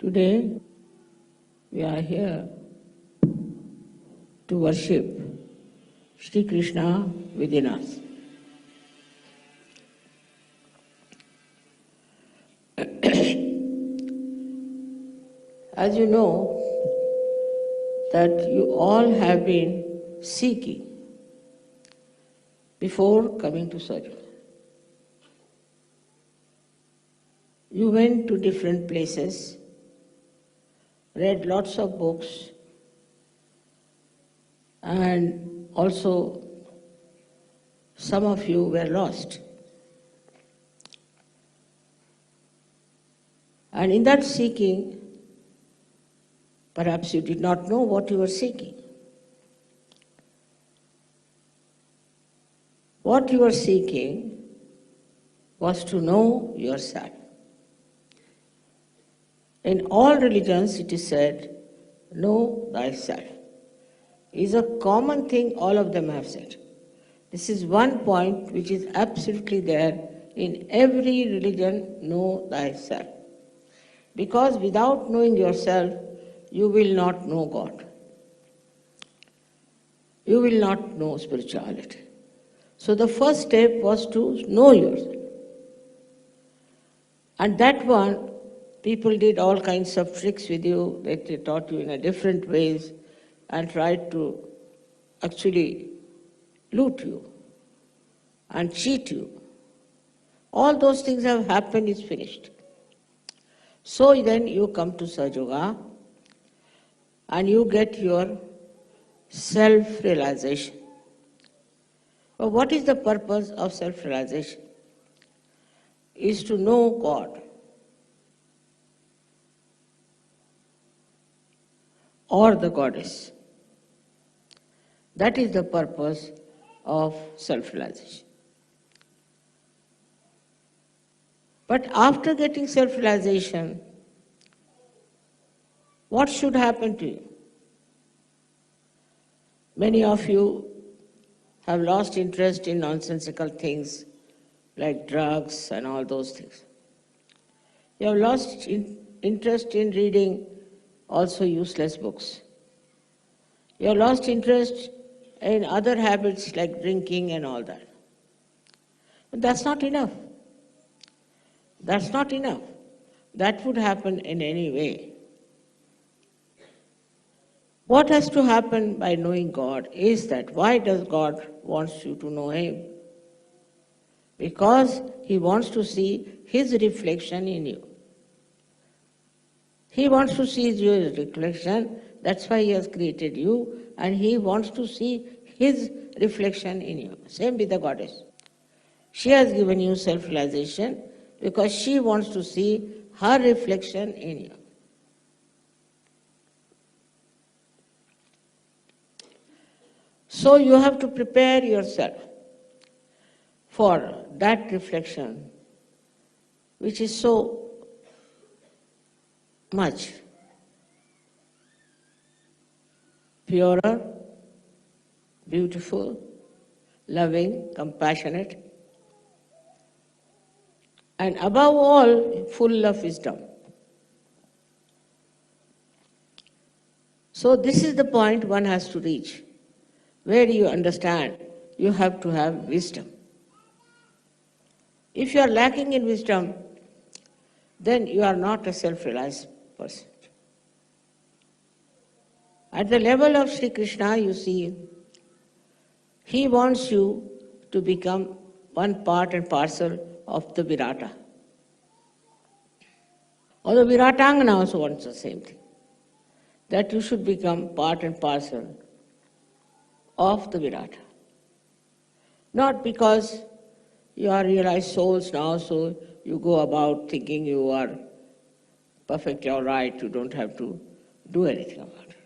Today, we are here to worship Shri Krishna within us. As you know, that you all have been seeking before coming to surgery. You went to different places, read lots of books, and also some of you were lost. And in that seeking, perhaps you did not know what you were seeking. What you were seeking was to know yourself. In all religions it is said, know thyself. It is a common thing all of them have said. This is one point which is absolutely there in every religion, know thyself. Because without knowing yourself, you will not know God. You will not know spirituality. So the first step was to know yourself. And that one, people did all kinds of tricks with you, that they taught you in a different ways and tried to actually loot you and cheat you. All those things have happened, it's finished. So then you come to Sahaja Yoga and you get your self-realization. But what is the purpose of self-realization? Is to know God. Or the goddess. That is the purpose of self-realization. But after getting self-realization, what should happen to you? Many of you have lost interest in nonsensical things like drugs and all those things. You have lost interest in reading also useless books. You have lost interest in other habits like drinking and all that. But that's not enough. That's not enough. That would happen in any way. What has to happen by knowing God is that why does God want you to know Him? Because He wants to see His reflection in you. He wants to see your reflection, that's why He has created you, and He wants to see His reflection in you. Same with the goddess. She has given you self-realization because she wants to see her reflection in you. So you have to prepare yourself for that reflection, which is so much purer, beautiful, loving, compassionate, and above all, full of wisdom. So this is the point one has to reach, where you understand you have to have wisdom. If you are lacking in wisdom, then you are not a self-realized person. At the level of Shri Krishna, you see, He wants you to become one part and parcel of the Virata. Or the Viratangana also wants the same thing, that you should become part and parcel of the Virata. Not because you are realized souls now, so you go about thinking you are perfectly all right, you don't have to do anything about it.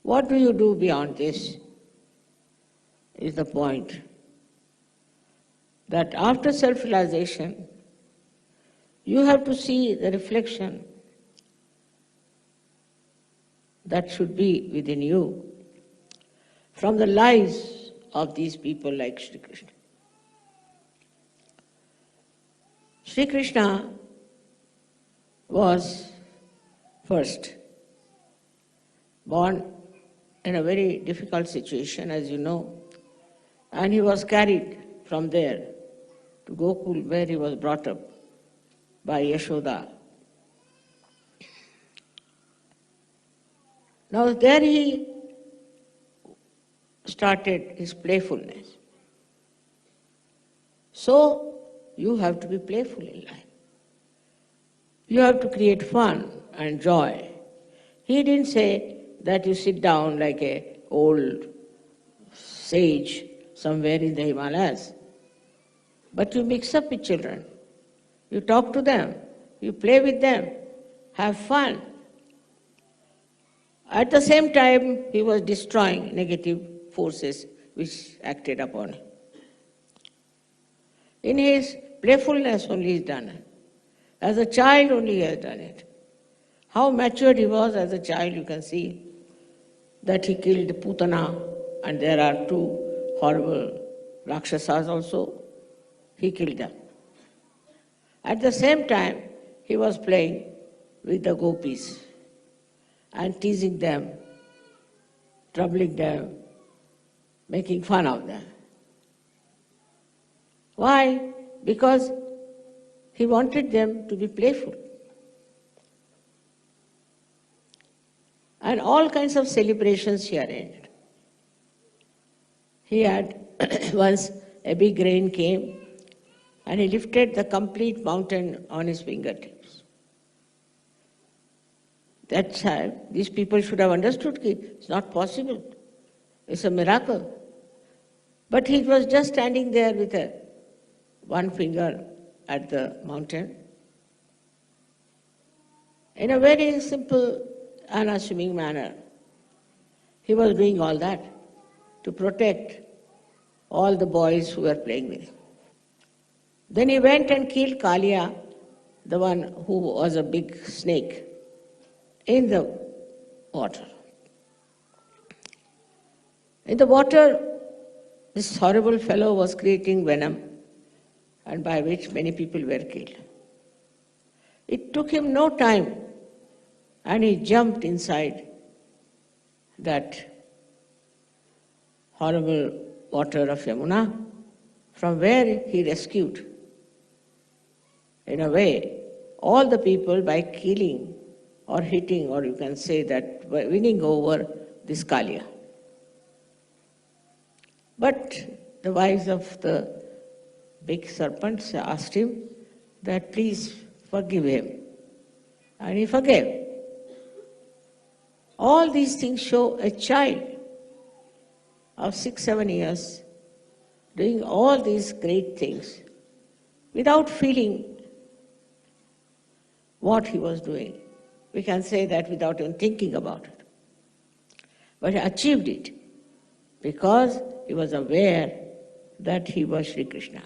What do you do beyond this is the point. That after self-realization, you have to see the reflection that should be within you from the lives of these people like Shri Krishna. Shri Krishna was first born in a very difficult situation, as you know, and he was carried from there to Gokul, where he was brought up by Yashoda. Now there he started his playfulness. So you have to be playful in life. You have to create fun and joy. He didn't say that you sit down like an old sage somewhere in the Himalayas, but you mix up with children. You talk to them, you play with them, have fun. At the same time, he was destroying negative forces which acted upon him. In his playfulness only he has done it. As a child only he has done it. How matured he was as a child, you can see that he killed Putana, and there are two horrible Rakshasas also. He killed them. At the same time, he was playing with the gopis and teasing them, troubling them, making fun of them. Why? Because he wanted them to be playful. And all kinds of celebrations he arranged. He had once a big rain came and he lifted the complete mountain on his fingertips. That time, these people should have understood that it's not possible. It's a miracle. But he was just standing there with one finger at the mountain. In a very simple, unassuming manner, he was doing all that to protect all the boys who were playing with him. Then he went and killed Kalia, the one who was a big snake, in the water. In the water, this horrible fellow was creating venom, and by which many people were killed. It took him no time, and he jumped inside that horrible water of Yamuna, from where he rescued, in a way, all the people by killing or hitting, or you can say that by winning over this Kalia. But the wives of the big serpents asked him that please forgive him. And he forgave. All these things show a child of 6-7 years doing all these great things without feeling what he was doing. We can say that without even thinking about it. But he achieved it because he was aware that he was Shri Krishna.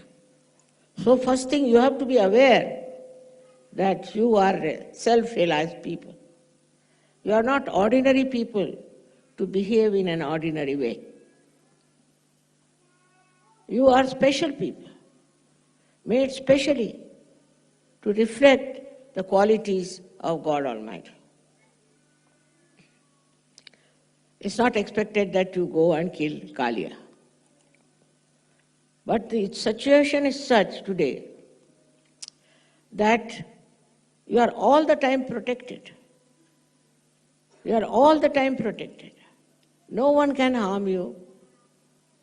So first thing, you have to be aware that you are self-realized people. You are not ordinary people to behave in an ordinary way. You are special people, made specially to reflect the qualities of God Almighty. It's not expected that you go and kill Kalia. But the situation is such today that you are all the time protected. You are all the time protected. No one can harm you.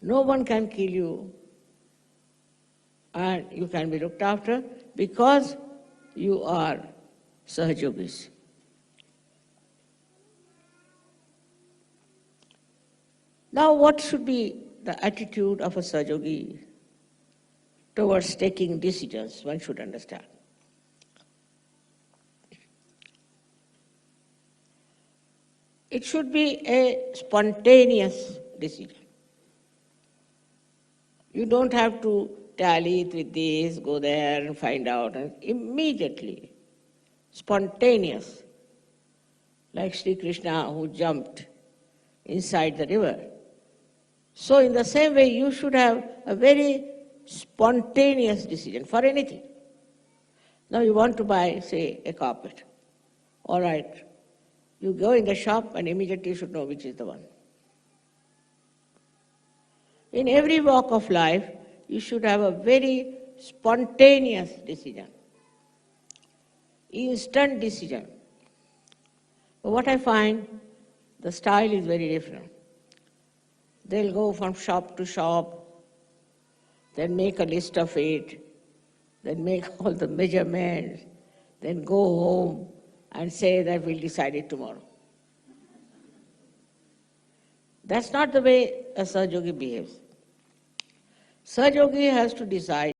No one can kill you. And you can be looked after because you are Sahajogis. Now, what should be the attitude of a Sahajogi towards taking decisions? One should understand. It should be a spontaneous decision. You don't have to tally it with this, go there and find out. And immediately, spontaneous, like Sri Krishna who jumped inside the river. So in the same way, you should have a very spontaneous decision for anything. Now you want to buy, say, a carpet. All right, you go in the shop and immediately you should know which is the one. In every walk of life, you should have a very spontaneous decision, instant decision. But what I find, the style is very different. They'll go from shop to shop, then make a list of it, then make all the measurements, then go home and say that we'll decide it tomorrow. That's not the way a Sahaja Yogi behaves. Sahaja Yogi has to decide